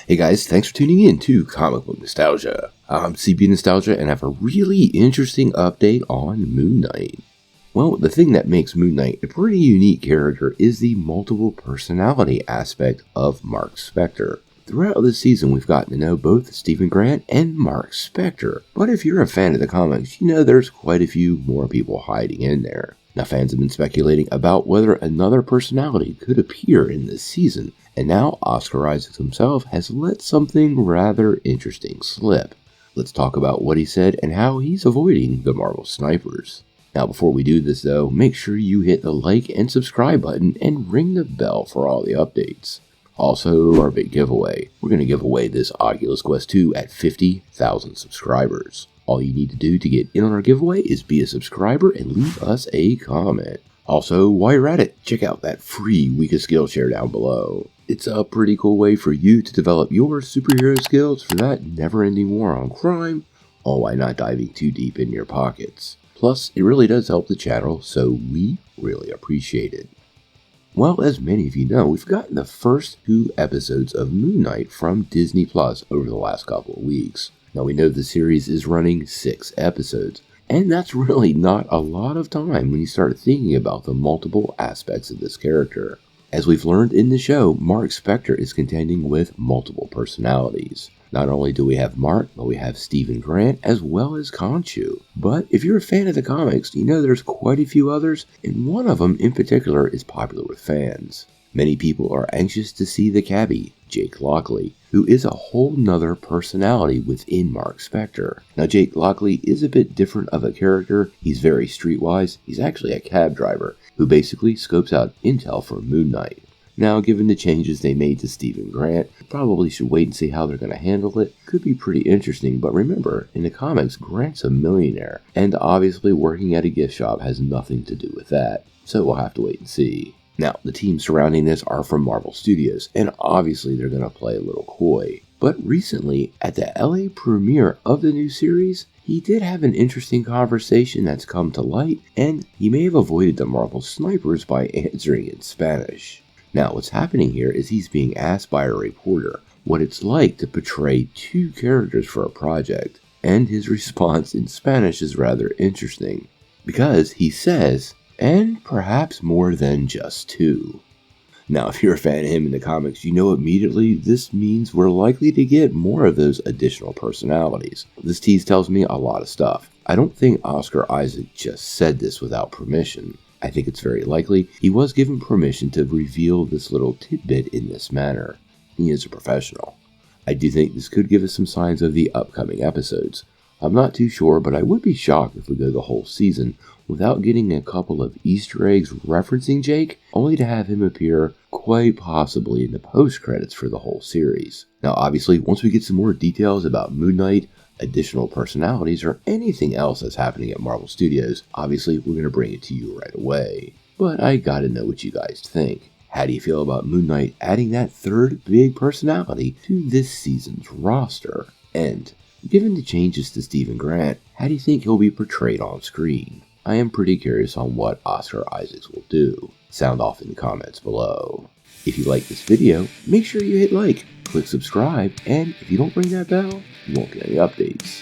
Hey guys, thanks for tuning in to Comic Book Nostalgia. I'm CB Nostalgia and I have a really interesting update on Moon Knight. Well, the thing that makes Moon Knight a pretty unique character is the multiple personality aspect of Mark Spector. Throughout this season, we've gotten to know both Stephen Grant and Mark Spector, but if you're a fan of the comics, you know there's quite a few more people hiding in there. Now, fans have been speculating about whether another personality could appear in this season, and now Oscar Isaacs himself has let something rather interesting slip. Let's talk about what he said and how he's avoiding the Marvel snipers. Now, before we do this though, make sure you hit the like and subscribe button and ring the bell for all the updates. Also, our big giveaway. We're going to give away this Oculus Quest 2 at 50,000 subscribers. All you need to do to get in on our giveaway is be a subscriber and leave us a comment. Also, while you're at it, check out that free Week of Skillshare down below. It's a pretty cool way for you to develop your superhero skills for that never-ending war on crime, all while not diving too deep in your pockets. Plus, it really does help the channel, so we really appreciate it. Well, as many of you know, we've gotten the first 2 episodes of Moon Knight from Disney Plus over the last couple of weeks. Now, we know the series is running 6 episodes, and that's really not a lot of time when you start thinking about the multiple aspects of this character. As we've learned in the show, Mark Spector is contending with multiple personalities. Not only do we have Mark, but we have Stephen Grant as well as Khonshu. But if you're a fan of the comics, you know there's quite a few others, and one of them in particular is popular with fans. Many people are anxious to see the cabbie, Jake Lockley, who is a whole nother personality within Mark Spector. Now, Jake Lockley is a bit different of a character. He's very streetwise. He's actually a cab driver who basically scopes out intel for Moon Knight. Now, given the changes they made to Stephen Grant, probably should wait and see how they're going to handle it. Could be pretty interesting, but remember, in the comics, Grant's a millionaire, and obviously working at a gift shop has nothing to do with that. So we'll have to wait and see. Now, the team surrounding this are from Marvel Studios, and obviously they're going to play a little coy. But recently, at the LA premiere of the new series, he did have an interesting conversation that's come to light, and he may have avoided the Marvel snipers by answering in Spanish. Now, what's happening here is he's being asked by a reporter what it's like to portray 2 characters for a project, and his response in Spanish is rather interesting, because he says, and perhaps more than just 2. Now, if you're a fan of him in the comics, you know immediately this means we're likely to get more of those additional personalities. This tease tells me a lot of stuff. I don't think Oscar Isaac just said this without permission. I think it's very likely he was given permission to reveal this little tidbit in this manner. He is a professional. I do think this could give us some signs of the upcoming episodes. I'm not too sure, but I would be shocked if we go the whole season without getting a couple of Easter eggs referencing Jake, only to have him appear quite possibly in the post-credits for the whole series. Now, obviously, once we get some more details about Moon Knight, additional personalities, or anything else that's happening at Marvel Studios, obviously we're going to bring it to you right away. But I gotta know what you guys think. How do you feel about Moon Knight adding that 3rd big personality to this season's roster? And given the changes to Stephen Grant, how do you think he'll be portrayed on screen? I am pretty curious on what Oscar Isaacs will do. Sound off in the comments below. If you like this video, make sure you hit like, click subscribe, and if you don't ring that bell, you won't get any updates.